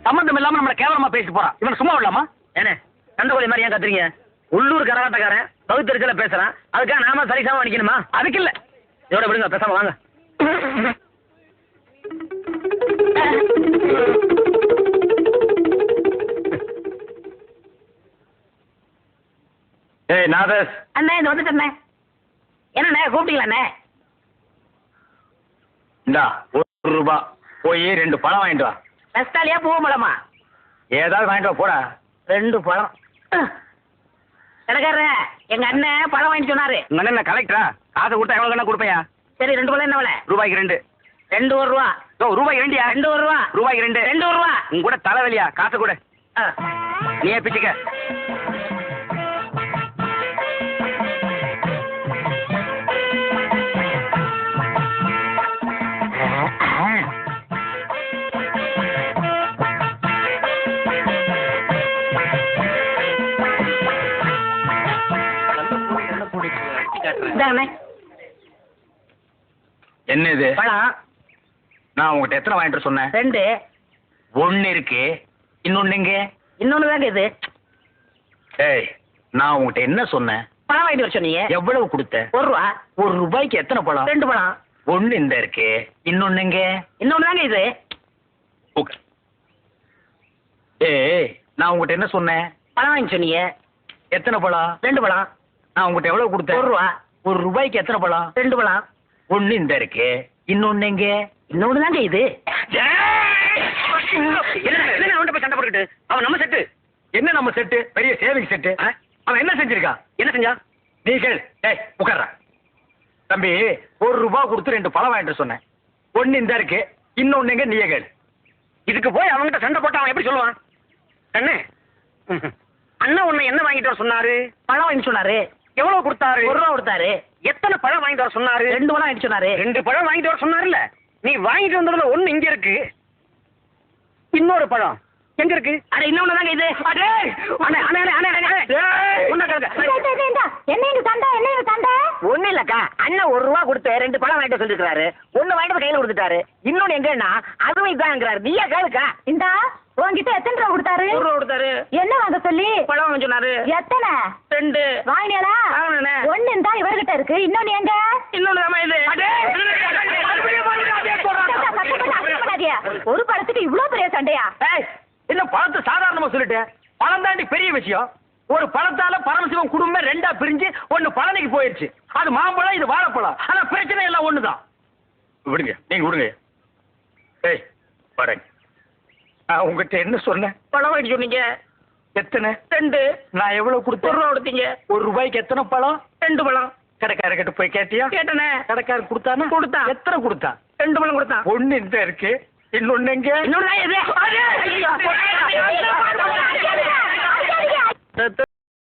சம்பந்தம் இல்லாம நம்மள கேவலமா பேசிட்டு போறான். இவன் சும்மா விடலாமா? ஏனே சண்டை மாதிரி ஏன் கத்துறீங்க? உள்ளூர் கரகாட்டக்காரன் பகுத்தறிச்சல பேசுறான், அதுக்காக நாம சரிசமா அடிக்கணுமா? அதுக்கு இல்ல. இதோட விடுங்க, பேசாம வாங்க. ஏய் நாதஸ். அண்ணே இந்த வந்துட்டண்ணே. என்னண்ணே கூப்பிட்டீங்களாண்ணே? இந்தா ₹1 போய் 2 பழம் வாங்கிட்டு வா. நஸ்டாலியா பூ பழமா? ஏதாவது வாங்கிட்டு வா போடா. 2 பழம். கடைக்காரரே, எங்க அண்ணன் பழம் வாங்கிட்டு சொன்னாரு. உங்க அண்ணன் என்ன கலெக்டரா? காசை கொடுத்தா எவ்வளவு கண்ணா கொடுப்பையா? சரி 2 பழம் என்ன விலை? ரூபாய்க்கு 2. 2 ரூபா. ரூபாய்க்கு 2யா? 2 ரூபா. ரூபாய்க்கு 2. 2 ரூபா. உங்க கூட தலைவலியா? காசை கூட நீயே பிச்சுக்க. என்ன இது பழம்? நான் உங்ககிட்ட எத்தனை வாங்கிட்டு சொன்னேன்? 2. 1 இருக்கு, இன்னொன்னு எங்க? இன்னொன்னு தாங்க இது. ஏய், நான் உங்ககிட்ட என்ன சொன்னேன்? பழம் வாங்கிட்டு வர சொன்னீங்க. எவ்வளவு கொடுத்த? 1 ரூபா. ₹1 எத்தனை பழம்? 2 பழம். 1 இந்த இருக்கு, இன்னொன்னு எங்க? இன்னொன்னு தாங்க இது. ஓகே. ஏய், நான் உங்ககிட்ட என்ன சொன்னேன்? பழம் வாங்கி சொன்னீங்க. எத்தனை பழம்? 2 பழம். நான் உங்ககிட்ட எவ்வளவு கொடுத்தேன்? 1 ரூபா. ₹1 எத்தனை பழம்? 2 பழம். 1 இந்த இருக்கு, இன்னொன்னு எங்க? இன்னொன்னு தாங்க இது. என்ன அவன்கிட்ட போய் சண்டை போட்டுக்கிட்டு? அவன் நம்ம செட்டு. என்ன நம்ம செட்டு? பெரிய சேவிங் செட்டு. அவன் என்ன செஞ்சிருக்கான்? என்ன செஞ்சா? நீ கேள். ஏய் உட்கார்றா. தம்பி, ₹1 கொடுத்து 2 பழம் வாங்கிட்டு சொன்னேன். 1 இந்த இருக்கு, இன்னொன்னு எங்க? நீயே கேள். இதுக்கு போய் அவன்கிட்ட சண்டை போட்டா அவன் எப்படி சொல்லுவான்? கண்ணு, அண்ணா உன்னை என்ன வாங்கிட்டு வர சொன்னாரு? பழம் வாங்கி சொன்னாரு. எவ்வளவு கொடுத்தாரு? 1 ரூபா கொடுத்தாரு. எத்தனை பழம் வாங்கிட்டு வர சொன்னாரு? 2 பழம் வாங்கி சொன்னாரு. 2 பழம் வாங்கிட்டு வர சொன்னாருல்ல. நீ வாங்கிட்டு வந்ததுல 1 இங்க இருக்கு, இன்னொரு பழம் எங்க இருக்கு? அட இன்னொன்னு தாங்க இது. அடே அண்ணே அண்ணே அண்ணே அண்ணே என்ன இங்க சண்டை? என்ன இங்க சண்டை? ஒண்ணு இல்லக்கா, அண்ணன் 1 ரூபா கொடுத்து 2 பழம் வாங்கிட்டு சொல்லிருக்காரு. 1 வாங்கிட்டு கையில கொடுத்துட்டாரு, இன்னொன்னு எங்கன்னா அதுவும் இதாங்கிறாரு. நீயா கேளுக்கா? இந்தா உன்கிட்ட எத்தனை ரூபா கொடுத்தாரு? 1 ரூபா கொடுத்தாரு. என்ன வாங்க சொல்லி? பழம் வாங்க சொன்னாரு. எத்தனை? 2 வாங்கினீங்களா? வாங்கினேன். 1 இந்தா இவர்கிட்ட இருக்கு, இன்னொன்னு எங்க? இன்னொன்னு தாமா இது. ஒரு பழத்துக்கு இவ்வளவு பெரிய சண்டையா? ஏய், என்ன பழத்தை சாதாரணமா சொல்லிட்டேன். பழம் தாண்டி பெரிய விஷயம். ஒரு பழத்தால பரமசிவம் குடும்பம் 2ஆ பிரிஞ்சு 1 பழனிக்கு போயிருச்சு. அது மாம்பழம், இது வாழைப்பழம். ஆனா பிரச்சனை எல்லாம் ஒண்ணுதான். விடுங்க, நீங்க விடுங்க. ஏய் பாருங்க, நான் உங்ககிட்ட என்ன சொன்னேன்? பழம் வாங்கிட்டு சொன்னீங்க. எத்தனை? 2. நான் எவ்வளவு கொடுத்தேன்? 1 ரூபா கொடுத்தீங்க. ₹1 எத்தனை பழம்? 2 பழம். கடைக்காரர்கிட்ட போய் கேட்டியா? கேட்டனே. கடைக்காரர் கொடுத்தானா? கொடுத்தான். எத்தனை கொடுத்தான்? 2 பழம் கொடுத்தான். 1 இந்த இருக்கு, இன்னொன்னு எங்க? இன்னொன்னு தான் இது.